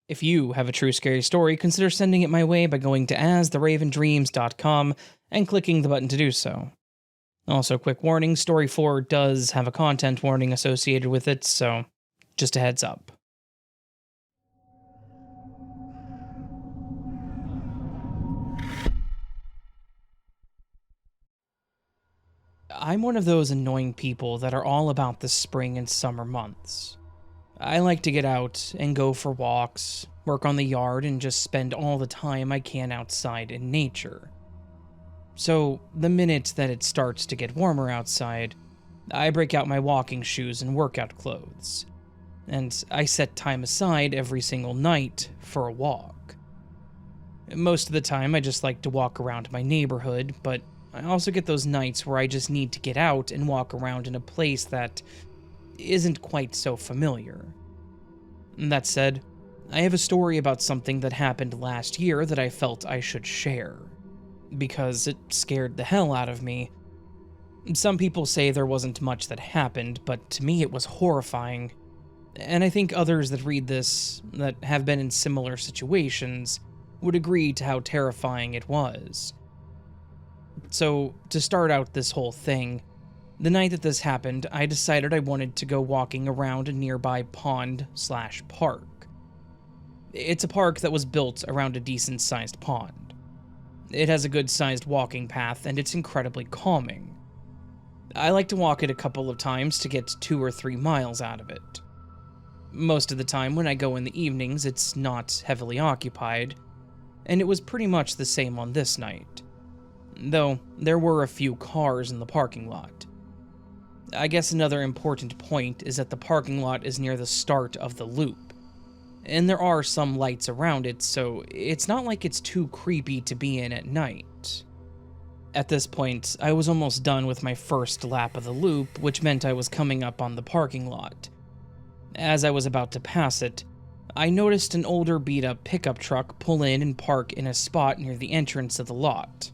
If you have a true scary story, consider sending it my way by going to astheravendreams.com and clicking the button to do so. Also, quick warning, Story 4 does have a content warning associated with it, so just a heads up. I'm one of those annoying people that are all about the spring and summer months. I like to get out and go for walks, work on the yard, and just spend all the time I can outside in nature. So, the minute that it starts to get warmer outside, I break out my walking shoes and workout clothes, and I set time aside every single night for a walk. Most of the time, I just like to walk around my neighborhood, but I also get those nights where I just need to get out and walk around in a place that isn't quite so familiar. That said, I have a story about something that happened last year that I felt I should share, because it scared the hell out of me. Some people say there wasn't much that happened, but to me it was horrifying, and I think others that read this, that have been in similar situations, would agree to how terrifying it was. So, to start out this whole thing, the night that this happened, I decided I wanted to go walking around a nearby pond/park. It's a park that was built around a decent-sized pond. It has a good-sized walking path, and it's incredibly calming. I like to walk it a couple of times to get 2 or 3 miles out of it. Most of the time when I go in the evenings, it's not heavily occupied, and it was pretty much the same on this night. Though, there were a few cars in the parking lot. I guess another important point is that the parking lot is near the start of the loop, and there are some lights around it, so it's not like it's too creepy to be in at night. At this point, I was almost done with my first lap of the loop, which meant I was coming up on the parking lot. As I was about to pass it, I noticed an older beat-up pickup truck pull in and park in a spot near the entrance of the lot.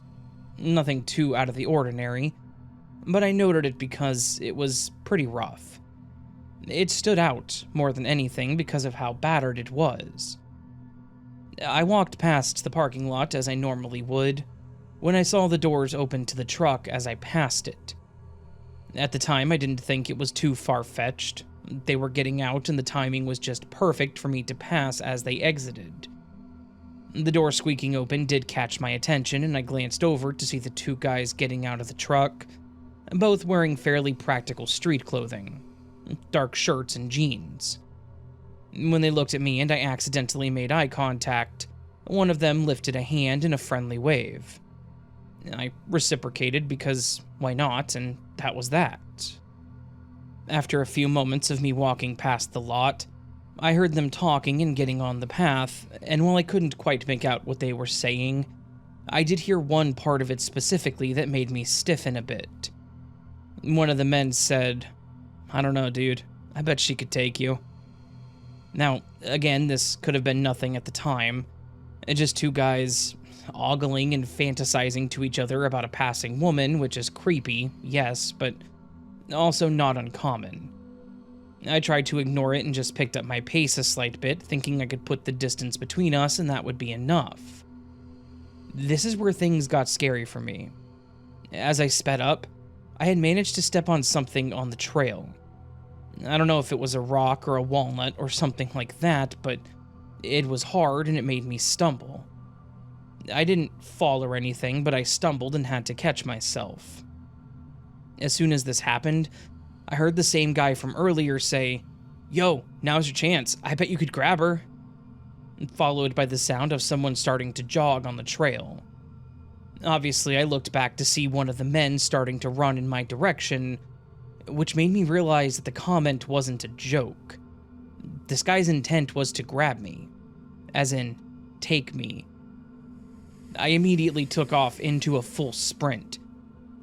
Nothing too out of the ordinary, but I noted it because it was pretty rough. It stood out more than anything because of how battered it was. I walked past the parking lot as I normally would, when I saw the doors open to the truck as I passed it. At the time, I didn't think it was too far-fetched. They were getting out and the timing was just perfect for me to pass as they exited. The door squeaking open did catch my attention, and I glanced over to see the 2 guys getting out of the truck, both wearing fairly practical street clothing, dark shirts and jeans. When they looked at me and I accidentally made eye contact, one of them lifted a hand in a friendly wave. I reciprocated because why not, and that was that. After a few moments of me walking past the lot, I heard them talking and getting on the path, and while I couldn't quite make out what they were saying, I did hear one part of it specifically that made me stiffen a bit. One of the men said, "I don't know, dude. I bet she could take you." Now, again, this could have been nothing at the time. Just 2 guys ogling and fantasizing to each other about a passing woman, which is creepy, yes, but also not uncommon. I tried to ignore it and just picked up my pace a slight bit, thinking I could put the distance between us and that would be enough. This is where things got scary for me. As I sped up, I had managed to step on something on the trail. I don't know if it was a rock or a walnut or something like that, but it was hard and it made me stumble. I didn't fall or anything, but I stumbled and had to catch myself. As soon as this happened, I heard the same guy from earlier say, "Yo, now's your chance. I bet you could grab her." Followed by the sound of someone starting to jog on the trail. Obviously, I looked back to see one of the men starting to run in my direction, which made me realize that the comment wasn't a joke. This guy's intent was to grab me. As in, take me. I immediately took off into a full sprint.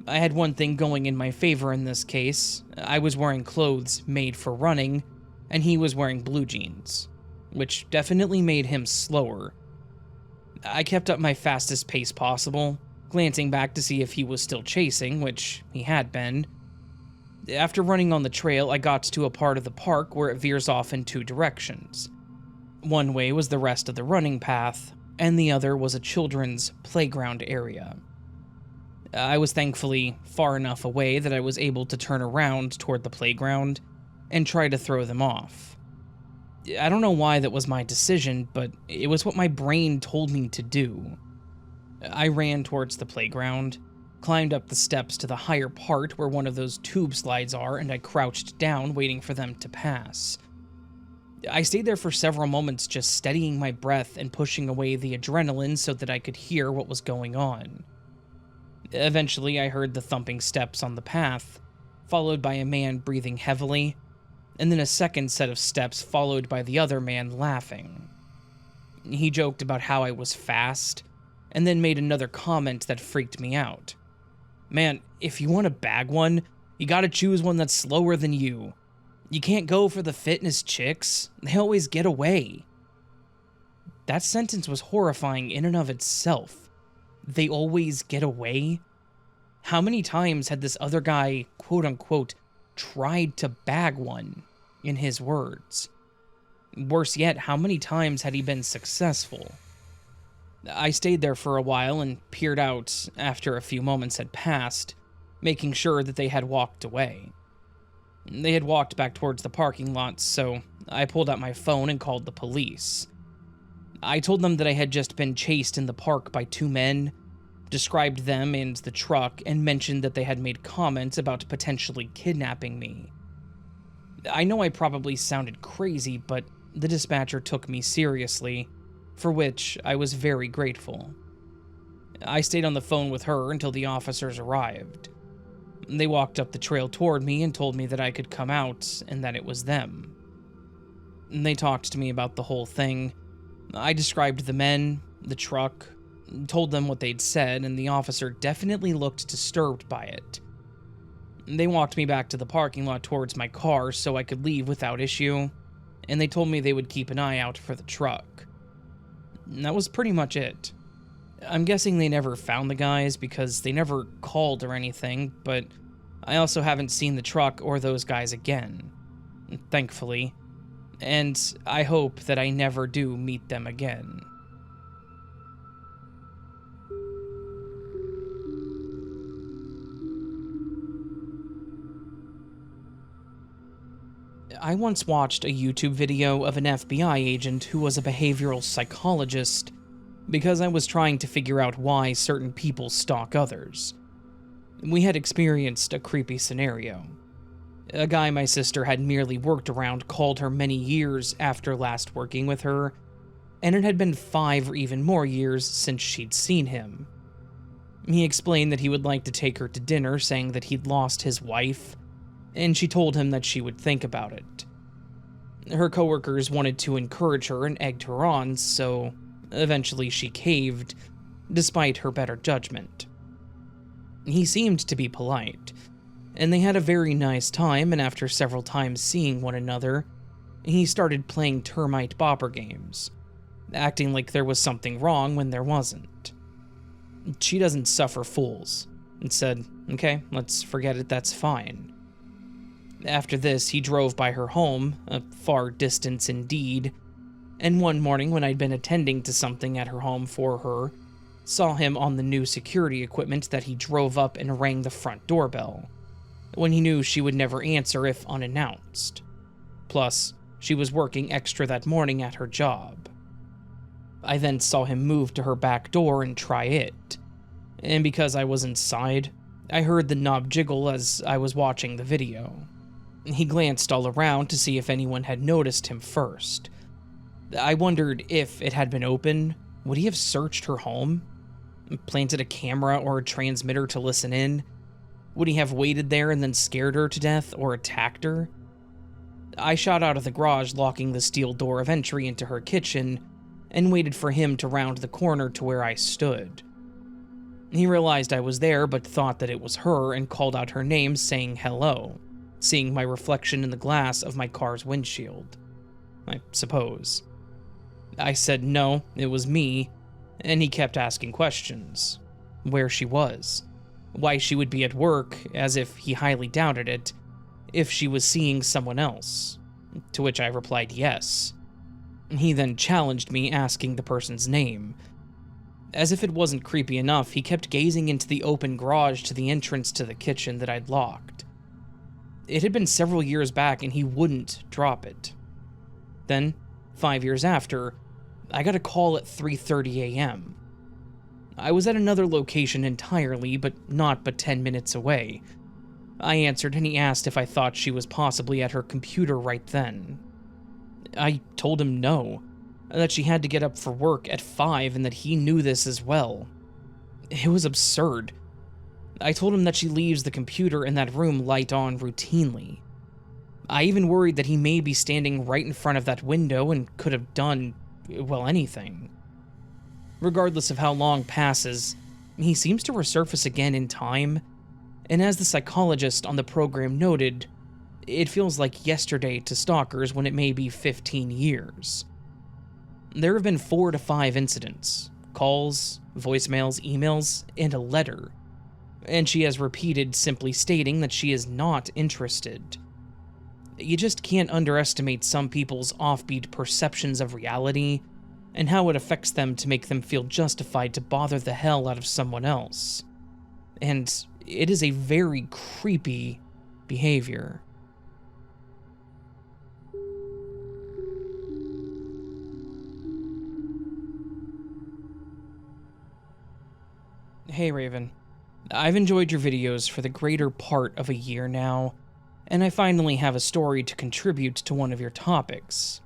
I had one thing going in my favor in this case. I was wearing clothes made for running, and he was wearing blue jeans, which definitely made him slower. I kept up my fastest pace possible, glancing back to see if he was still chasing, which he had been. After running on the trail, I got to a part of the park where it veers off in 2 directions. One way was the rest of the running path, and the other was a children's playground area. I was thankfully far enough away that I was able to turn around toward the playground and try to throw them off. I don't know why that was my decision, but it was what my brain told me to do. I ran towards the playground, climbed up the steps to the higher part where one of those tube slides are, and I crouched down waiting for them to pass. I stayed there for several moments just steadying my breath and pushing away the adrenaline so that I could hear what was going on. Eventually, I heard the thumping steps on the path, followed by a man breathing heavily, and then a second set of steps followed by the other man laughing. He joked about how I was fast, and then made another comment that freaked me out. Man, if you want to bag one, you gotta choose one that's slower than you. You can't go for the fitness chicks. They always get away. That sentence was horrifying in and of itself. They always get away? How many times had this other guy, quote-unquote, tried to bag one, in his words? Worse yet, how many times had he been successful? I stayed there for a while and peered out after a few moments had passed, making sure that they had walked away. They had walked back towards the parking lot, so I pulled out my phone and called the police. I told them that I had just been chased in the park by two men, described them and the truck, and mentioned that they had made comments about potentially kidnapping me. I know I probably sounded crazy, but the dispatcher took me seriously, for which I was very grateful. I stayed on the phone with her until the officers arrived. They walked up the trail toward me and told me that I could come out and that it was them. They talked to me about the whole thing. I described the men, the truck, told them what they'd said, and the officer definitely looked disturbed by it. They walked me back to the parking lot towards my car so I could leave without issue, and they told me they would keep an eye out for the truck. That was pretty much it. I'm guessing they never found the guys because they never called or anything, but I also haven't seen the truck or those guys again, thankfully, and I hope that I never do meet them again. I once watched a YouTube video of an FBI agent who was a behavioral psychologist because I was trying to figure out why certain people stalk others. We had experienced a creepy scenario. A guy my sister had merely worked around called her many years after last working with her, and it had been 5 or even more years since she'd seen him. He explained that he would like to take her to dinner, saying that he'd lost his wife, and she told him that she would think about it. Her coworkers wanted to encourage her and egged her on, so eventually she caved, despite her better judgment. He seemed to be polite, and they had a very nice time, and after several times seeing one another, he started playing termite bopper games, acting like there was something wrong when there wasn't. She doesn't suffer fools, and said, "Okay, let's forget it, that's fine." After this, he drove by her home, a far distance indeed, and one morning when I'd been attending to something at her home for her, saw him on the new security equipment that he drove up and rang the front doorbell, when he knew she would never answer if unannounced. Plus, she was working extra that morning at her job. I then saw him move to her back door and try it, and because I was inside, I heard the knob jiggle as I was watching the video. He glanced all around to see if anyone had noticed him first. I wondered if it had been open, would he have searched her home? Planted a camera or a transmitter to listen in? Would he have waited there and then scared her to death or attacked her? I shot out of the garage, locking the steel door of entry into her kitchen, and waited for him to round the corner to where I stood. He realized I was there but thought that it was her and called out her name, saying hello, seeing my reflection in the glass of my car's windshield, I suppose. I said no, it was me, and he kept asking questions. Where she was, why she would be at work, as if he highly doubted it, if she was seeing someone else, to which I replied yes. He then challenged me, asking the person's name. As if it wasn't creepy enough, he kept gazing into the open garage to the entrance to the kitchen that I'd locked. It had been several years back and he wouldn't drop it. Then, 5 years after, I got a call at 3:30 a.m. I was at another location entirely, but 10 minutes away. I answered and he asked if I thought she was possibly at her computer right then. I told him no, that she had to get up for work at 5 and that he knew this as well. It was absurd. I told him that she leaves the computer in that room light on routinely. I even worried that he may be standing right in front of that window and could have done, well, anything. Regardless of how long passes, he seems to resurface again in time, and as the psychologist on the program noted, it feels like yesterday to stalkers when it may be 15 years. There have been 4 to 5 incidents, calls, voicemails, emails, and a letter, and she has repeated simply stating that she is not interested. You just can't underestimate some people's offbeat perceptions of reality and how it affects them to make them feel justified to bother the hell out of someone else. And it is a very creepy behavior. Hey Raven, I've enjoyed your videos for the greater part of a year now, and I finally have a story to contribute to one of your topics.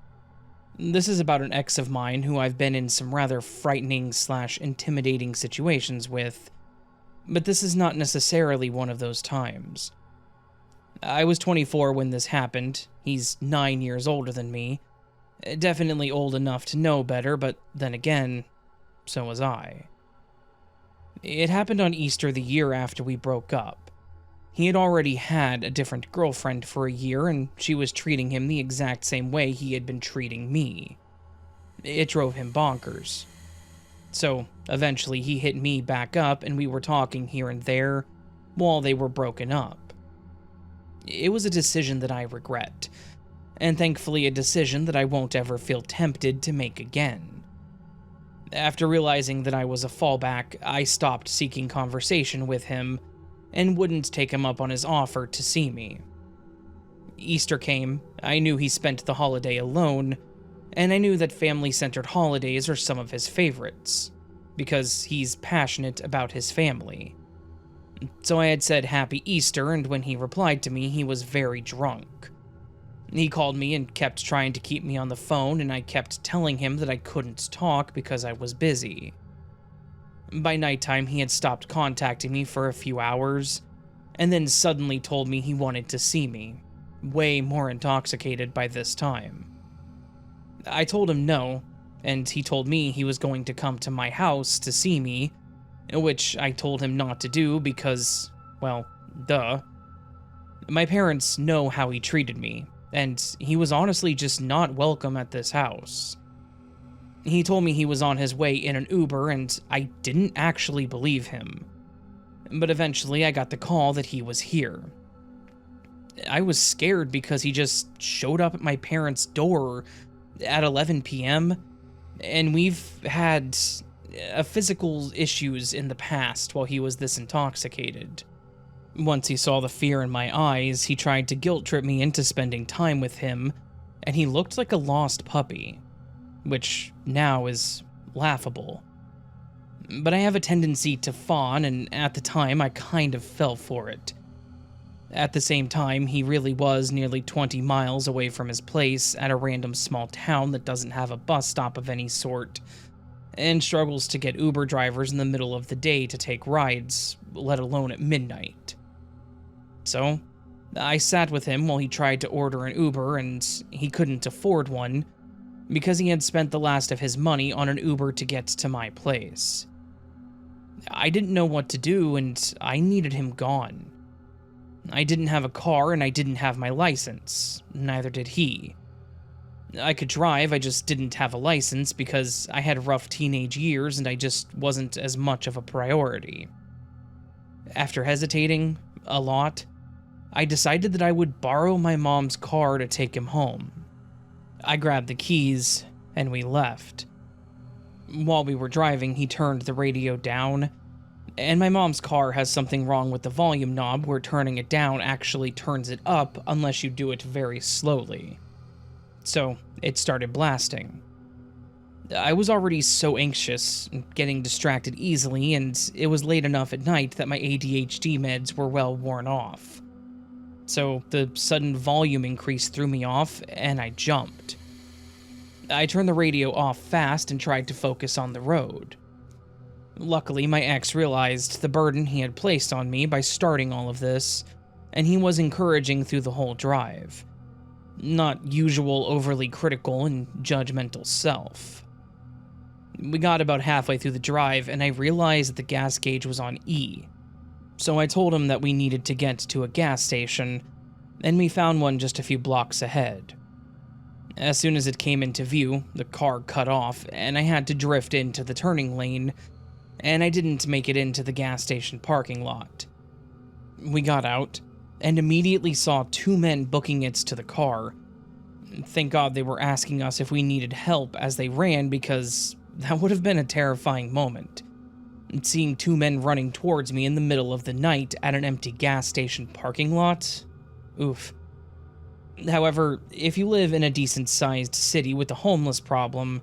This is about an ex of mine who I've been in some rather frightening/intimidating situations with, but this is not necessarily one of those times. I was 24 when this happened. He's 9 years older than me. Definitely old enough to know better, but then again, so was I. It happened on Easter the year after we broke up. He had already had a different girlfriend for a year, and she was treating him the exact same way he had been treating me. It drove him bonkers. So, eventually he hit me back up, and we were talking here and there while they were broken up. It was a decision that I regret, and thankfully a decision that I won't ever feel tempted to make again. After realizing that I was a fallback, I stopped seeking conversation with him and wouldn't take him up on his offer to see me. Easter came, I knew he spent the holiday alone, and I knew that family-centered holidays are some of his favorites, because he's passionate about his family. So I had said Happy Easter, and when he replied to me, he was very drunk. He called me and kept trying to keep me on the phone, and I kept telling him that I couldn't talk because I was busy. By nighttime, he had stopped contacting me for a few hours, and then suddenly told me he wanted to see me, way more intoxicated by this time. I told him no, and he told me he was going to come to my house to see me, which I told him not to do because, well, duh. My parents know how he treated me, and he was honestly just not welcome at this house. He told me he was on his way in an Uber, and I didn't actually believe him. But eventually I got the call that he was here. I was scared because he just showed up at my parents' door at 11 p.m., and we've had physical issues in the past while he was this intoxicated. Once he saw the fear in my eyes, he tried to guilt-trip me into spending time with him, and he looked like a lost puppy, which now is laughable. But I have a tendency to fawn, and at the time I kind of fell for it. At the same time, he really was nearly 20 miles away from his place at a random small town that doesn't have a bus stop of any sort, and struggles to get Uber drivers in the middle of the day to take rides, let alone at midnight. So, I sat with him while he tried to order an Uber, and he couldn't afford one, because he had spent the last of his money on an Uber to get to my place. I didn't know what to do, and I needed him gone. I didn't have a car, and I didn't have my license. Neither did he. I could drive, I just didn't have a license because I had rough teenage years and I just wasn't as much of a priority. After hesitating a lot, I decided that I would borrow my mom's car to take him home. I grabbed the keys, and we left. While we were driving, he turned the radio down, and my mom's car has something wrong with the volume knob where turning it down actually turns it up unless you do it very slowly. So it started blasting. I was already so anxious, getting distracted easily, and it was late enough at night that my ADHD meds were well worn off. So the sudden volume increase threw me off, and I jumped. I turned the radio off fast and tried to focus on the road. Luckily, my ex realized the burden he had placed on me by starting all of this, and he was encouraging through the whole drive. Not usual overly critical and judgmental self. We got about halfway through the drive, and I realized that the gas gauge was on E. So I told him that we needed to get to a gas station, and we found one just a few blocks ahead. As soon as it came into view, the car cut off, and I had to drift into the turning lane, and I didn't make it into the gas station parking lot. We got out, and immediately saw two men booking it to the car. Thank God they were asking us if we needed help as they ran, because that would have been a terrifying moment. Seeing two men running towards me in the middle of the night at an empty gas station parking lot? Oof. However, if you live in a decent-sized city with a homeless problem,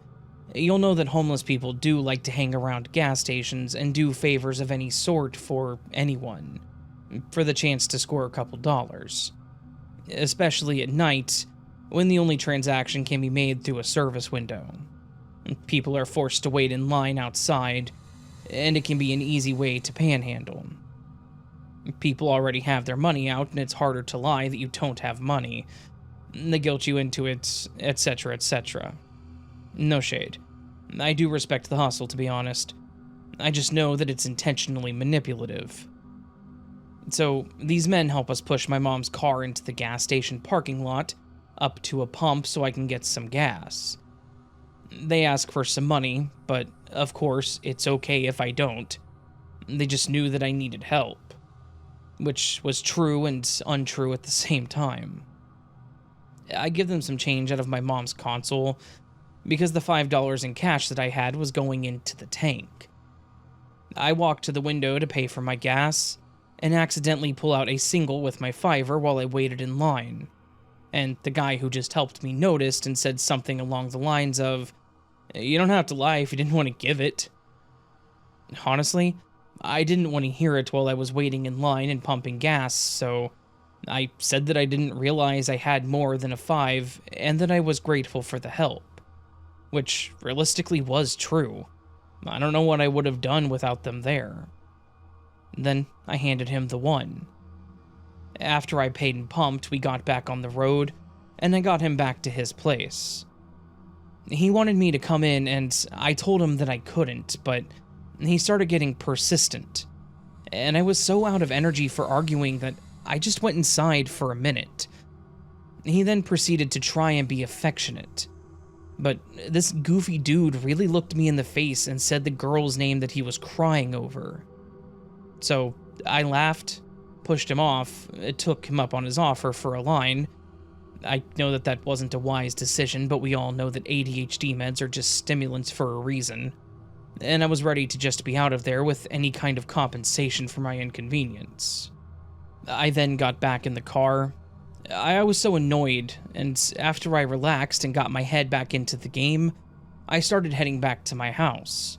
you'll know that homeless people do like to hang around gas stations and do favors of any sort for anyone, for the chance to score a couple dollars. Especially at night, when the only transaction can be made through a service window. People are forced to wait in line outside, and it can be an easy way to panhandle. People already have their money out, and it's harder to lie that you don't have money. They guilt you into it, etc., etc. No shade. I do respect the hustle, to be honest. I just know that it's intentionally manipulative. So, these men help us push my mom's car into the gas station parking lot, up to a pump so I can get some gas. They ask for some money, but of course, it's okay if I don't. They just knew that I needed help. Which was true and untrue at the same time. I give them some change out of my mom's console, because the $5 in cash that I had was going into the tank. I walked to the window to pay for my gas, and accidentally pull out a single with my $5 while I waited in line. And the guy who just helped me noticed and said something along the lines of, "You don't have to lie if you didn't want to give it." Honestly, I didn't want to hear it while I was waiting in line and pumping gas, so I said that I didn't realize I had more than a $5 and that I was grateful for the help. Which realistically was true. I don't know what I would have done without them there. Then I handed him the $1. After I paid and pumped, we got back on the road, and I got him back to his place. He wanted me to come in, and I told him that I couldn't, but he started getting persistent. And I was so out of energy for arguing that I just went inside for a minute. He then proceeded to try and be affectionate. But this goofy dude really looked me in the face and said the girl's name that he was crying over. So I laughed, pushed him off, took him up on his offer for a line. I know that that wasn't a wise decision, but we all know that ADHD meds are just stimulants for a reason. And I was ready to just be out of there with any kind of compensation for my inconvenience. I then got back in the car. I was so annoyed, and after I relaxed and got my head back into the game, I started heading back to my house.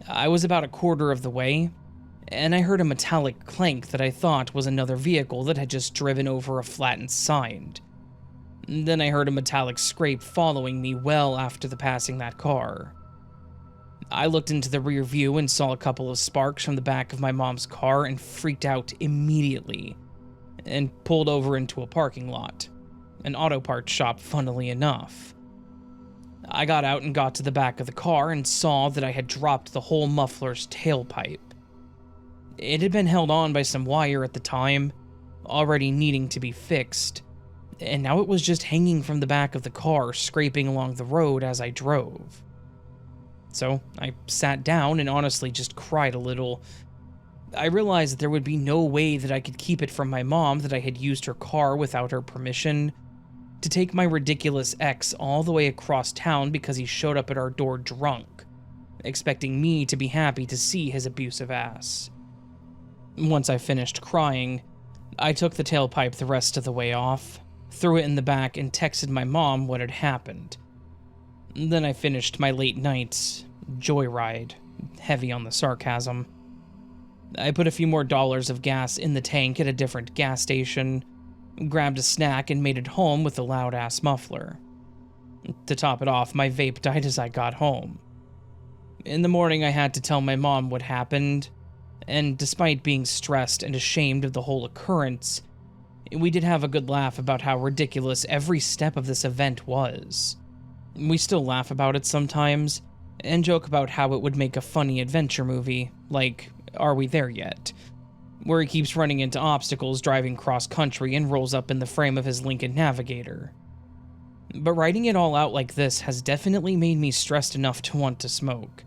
I was about a quarter of the way, and I heard a metallic clank that I thought was another vehicle that had just driven over a flattened side. Then I heard a metallic scrape following me well after the passing that car. I looked into the rear view and saw a couple of sparks from the back of my mom's car and freaked out immediately, and pulled over into a parking lot, an auto parts shop, funnily enough. I got out and got to the back of the car and saw that I had dropped the whole muffler's tailpipe. It had been held on by some wire at the time, already needing to be fixed, and now it was just hanging from the back of the car, scraping along the road as I drove. So I sat down and honestly just cried a little. I realized that there would be no way that I could keep it from my mom that I had used her car without her permission, to take my ridiculous ex all the way across town because he showed up at our door drunk, expecting me to be happy to see his abusive ass. Once I finished crying, I took the tailpipe the rest of the way off, threw it in the back, and texted my mom what had happened. Then I finished my late night joyride, heavy on the sarcasm. I put a few more dollars of gas in the tank at a different gas station, grabbed a snack, and made it home with a loud-ass muffler. To top it off, my vape died as I got home. In the morning, I had to tell my mom what happened, and despite being stressed and ashamed of the whole occurrence, we did have a good laugh about how ridiculous every step of this event was. We still laugh about it sometimes, and joke about how it would make a funny adventure movie, like Are We There Yet?, where he keeps running into obstacles driving cross-country and rolls up in the frame of his Lincoln Navigator. But writing it all out like this has definitely made me stressed enough to want to smoke,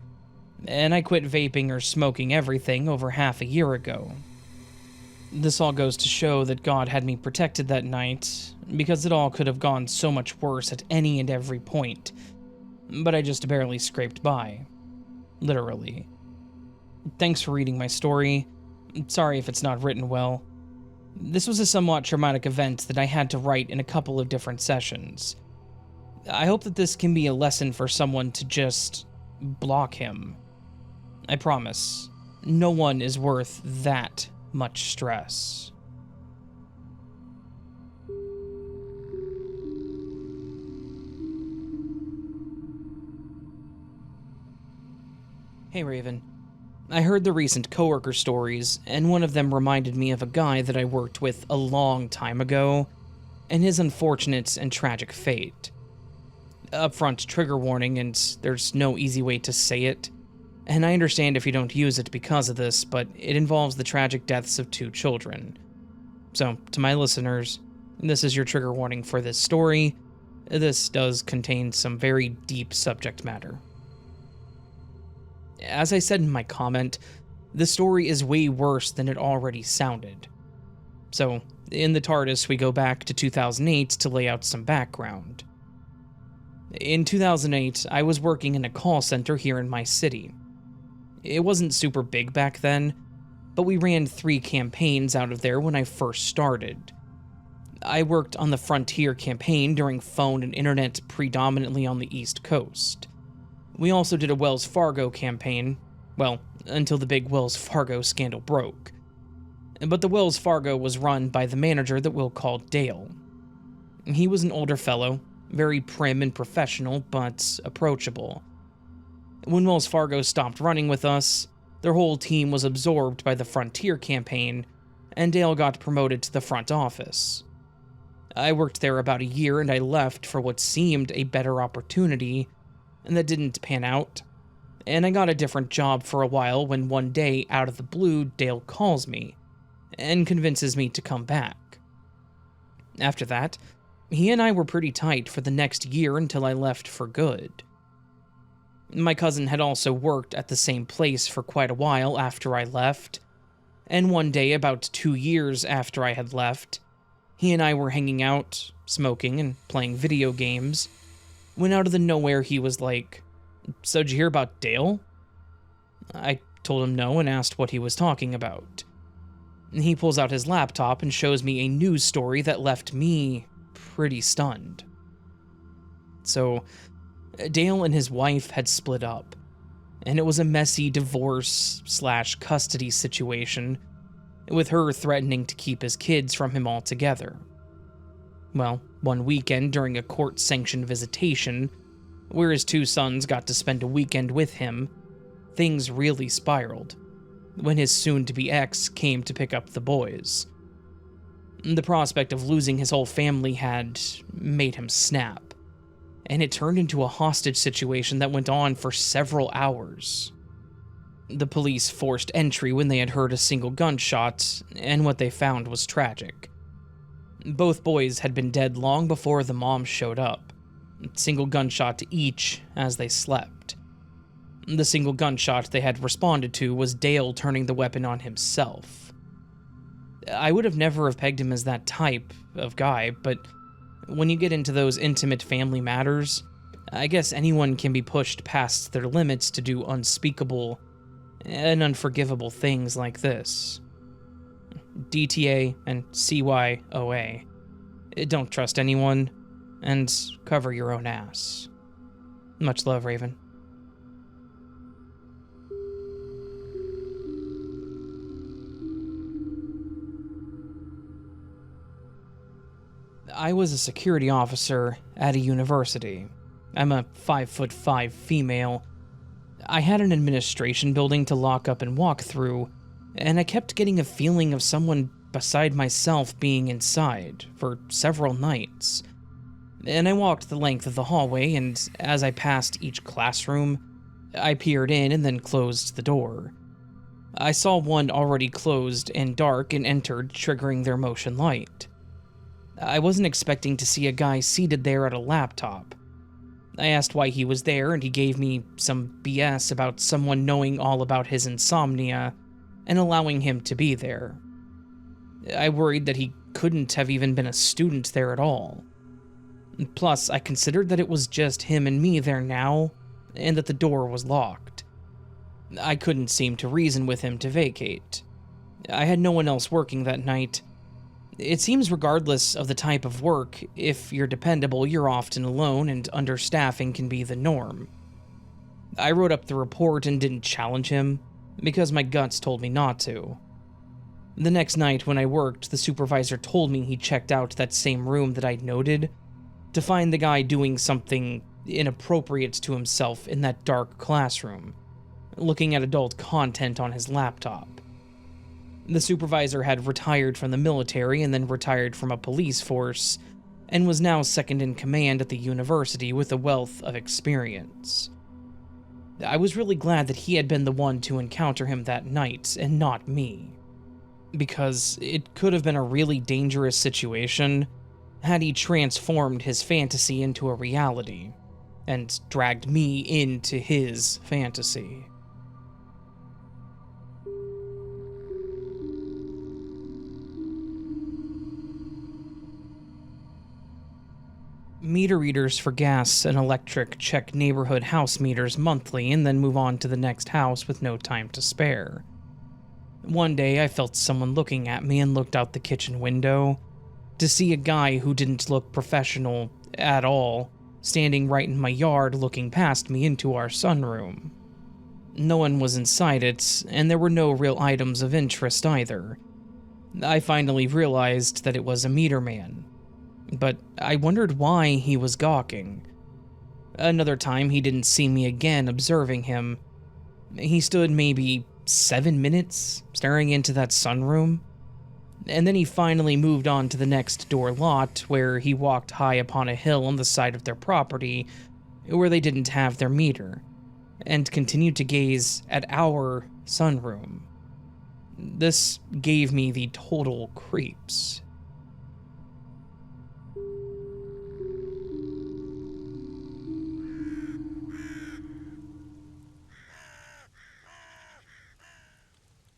and I quit vaping or smoking everything over half a year ago. This all goes to show that God had me protected that night, because it all could have gone so much worse at any and every point, but I just barely scraped by. Literally. Thanks for reading my story. Sorry if it's not written well. This was a somewhat traumatic event that I had to write in a couple of different sessions. I hope that this can be a lesson for someone to just block him. I promise, no one is worth that much stress. Hey Raven. I heard the recent coworker stories, and one of them reminded me of a guy that I worked with a long time ago, and his unfortunate and tragic fate. Upfront trigger warning, and there's no easy way to say it, and I understand if you don't use it because of this, but it involves the tragic deaths of 2 children. So, to my listeners, this is your trigger warning for this story. This does contain some very deep subject matter. As I said in my comment, the story is way worse than it already sounded. So, in the TARDIS, we go back to 2008 to lay out some background. In 2008, I was working in a call center here in my city. It wasn't super big back then, but we ran 3 campaigns out of there when I first started. I worked on the Frontier campaign during phone and internet predominantly on the East Coast. We also did a Wells Fargo campaign, well, until the big Wells Fargo scandal broke. But the Wells Fargo was run by the manager that we'll call Dale. He was an older fellow, very prim and professional, but approachable. When Wells Fargo stopped running with us, their whole team was absorbed by the Frontier campaign, and Dale got promoted to the front office. I worked there about a year and I left for what seemed a better opportunity, and that didn't pan out, and I got a different job for a while when one day, out of the blue, Dale calls me and convinces me to come back. After that, he and I were pretty tight for the next year until I left for good. My cousin had also worked at the same place for quite a while after I left, and one day, about 2 years after I had left, he and I were hanging out, smoking, and playing video games, when out of the nowhere he was like, "So did you hear about Dale?" I told him no and asked what he was talking about. He pulls out his laptop and shows me a news story that left me pretty stunned. So, Dale and his wife had split up, and it was a messy divorce/custody situation, with her threatening to keep his kids from him altogether. Well, one weekend during a court-sanctioned visitation, where his 2 sons got to spend a weekend with him, things really spiraled, when his soon-to-be ex came to pick up the boys. The prospect of losing his whole family had made him snap, and it turned into a hostage situation that went on for several hours. The police forced entry when they had heard a single gunshot, and what they found was tragic. Both boys had been dead long before the mom showed up, single gunshot to each as they slept. The single gunshot they had responded to was Dale turning the weapon on himself. I would have never have pegged him as that type of guy, but When you get into those intimate family matters, I guess anyone can be pushed past their limits to do unspeakable and unforgivable things like this. DTA and CYOA. Don't trust anyone, and cover your own ass. Much love, Raven. I was a security officer at a university. I'm a 5'5" female. I had an administration building to lock up and walk through, and I kept getting a feeling of someone beside myself being inside for several nights. And I walked the length of the hallway, and as I passed each classroom, I peered in and then closed the door. I saw one already closed and dark and entered, triggering their motion light. I wasn't expecting to see a guy seated there at a laptop. I asked why he was there, and he gave me some BS about someone knowing all about his insomnia and allowing him to be there. I worried that he couldn't have even been a student there at all. Plus, I considered that it was just him and me there now, and that the door was locked. I couldn't seem to reason with him to vacate. I had no one else working that night. It seems regardless of the type of work, if you're dependable, you're often alone, and understaffing can be the norm. I wrote up the report and didn't challenge him, because my guts told me not to. The next night when I worked, the supervisor told me he checked out that same room that I'd noted, to find the guy doing something inappropriate to himself in that dark classroom, looking at adult content on his laptop. The supervisor had retired from the military and then retired from a police force, and was now second in command at the university with a wealth of experience. I was really glad that he had been the one to encounter him that night, and not me, because it could have been a really dangerous situation had he transformed his fantasy into a reality, and dragged me into his fantasy. Meter readers for gas and electric check neighborhood house meters monthly and then move on to the next house with no time to spare. One day I felt someone looking at me and looked out the kitchen window to see a guy who didn't look professional at all, standing right in my yard looking past me into our sunroom. No one was inside it, and there were no real items of interest either. I finally realized that it was a meter man, but I wondered why he was gawking. Another time he didn't see me again observing him. He stood maybe 7 minutes staring into that sunroom, and then he finally moved on to the next door lot where he walked high upon a hill on the side of their property where they didn't have their meter, and continued to gaze at our sunroom. This gave me the total creeps.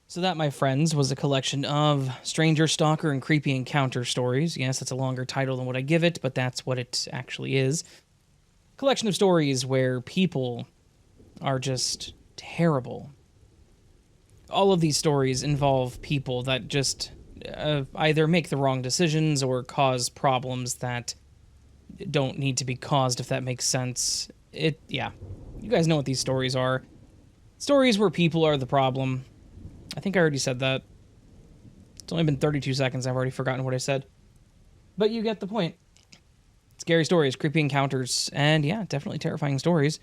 So that, my friends, was a collection of stranger, stalker, and creepy encounter stories. Yes, it's a longer title than what I give it, but that's what it actually is. Collection of stories where people are just terrible. All of these stories involve people that just either make the wrong decisions or cause problems that don't need to be caused, if that makes sense. Yeah. You guys know what these stories are. Stories where people are the problem. I think I already said that. It's only been 32 seconds, I've already forgotten what I said. But you get the point. Scary stories, creepy encounters, and yeah, definitely terrifying stories.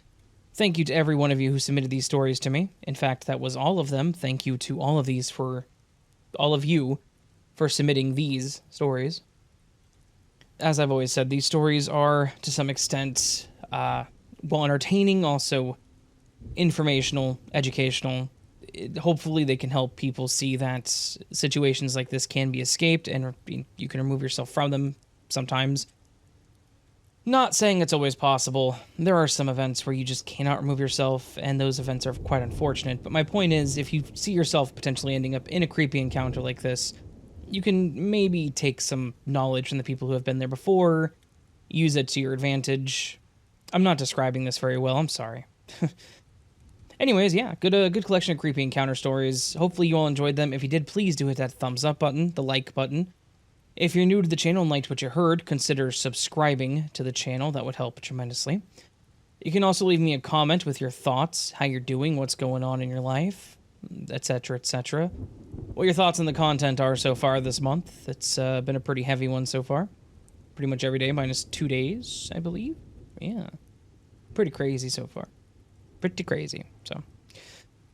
Thank you to every one of you who submitted these stories to me. In fact, that was all of them. Thank you to all of you for submitting these stories. As I've always said, these stories are, to some extent, well, entertaining, also informational, educational. Hopefully they can help people see that situations like this can be escaped and you can remove yourself from them sometimes. Not saying it's always possible. There are some events where you just cannot remove yourself, and those events are quite unfortunate. But my point is, if you see yourself potentially ending up in a creepy encounter like this, you can maybe take some knowledge from the people who have been there before, use it to your advantage. I'm not describing this very well, I'm sorry. Anyways, yeah, good collection of creepy encounter stories. Hopefully you all enjoyed them. If you did, please do hit that thumbs up button, the like button. If you're new to the channel and liked what you heard, consider subscribing to the channel. That would help tremendously. You can also leave me a comment with your thoughts, how you're doing, what's going on in your life, etc., etc. What your thoughts on the content are so far this month. It's been a pretty heavy one so far. Pretty much every day, minus 2 days, I believe. Yeah. Pretty crazy so far. Pretty crazy. So,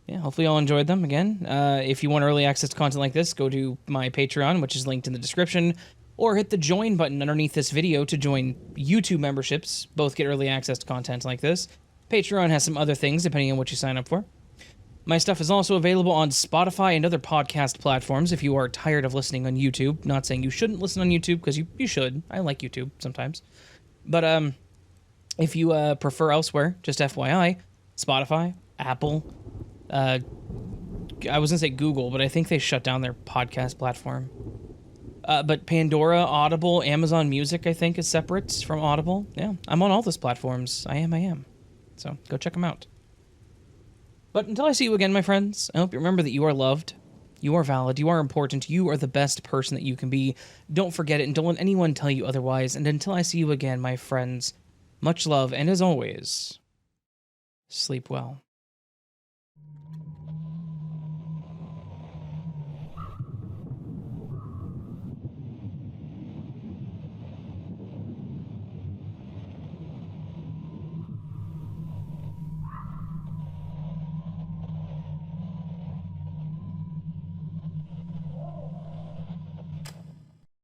yeah, hopefully you all enjoyed them. Again, if you want early access to content like this, go to my Patreon, which is linked in the description, or hit the join button underneath this video to join YouTube memberships. Both get early access to content like this. Patreon has some other things depending on what you sign up for. My stuff is also available on Spotify and other podcast platforms if you are tired of listening on YouTube. Not saying you shouldn't listen on YouTube, because you should. I like YouTube sometimes. But if you prefer elsewhere, just FYI, Spotify, Apple, I was going to say Google, but I think they shut down their podcast platform. But Pandora, Audible, Amazon Music, I think, is separate from Audible. Yeah, I'm on all those platforms. I am. So go check them out. But until I see you again, my friends, I hope you remember that you are loved, you are valid, you are important, you are the best person that you can be. Don't forget it, and don't let anyone tell you otherwise. And until I see you again, my friends, much love, and as always, sleep well.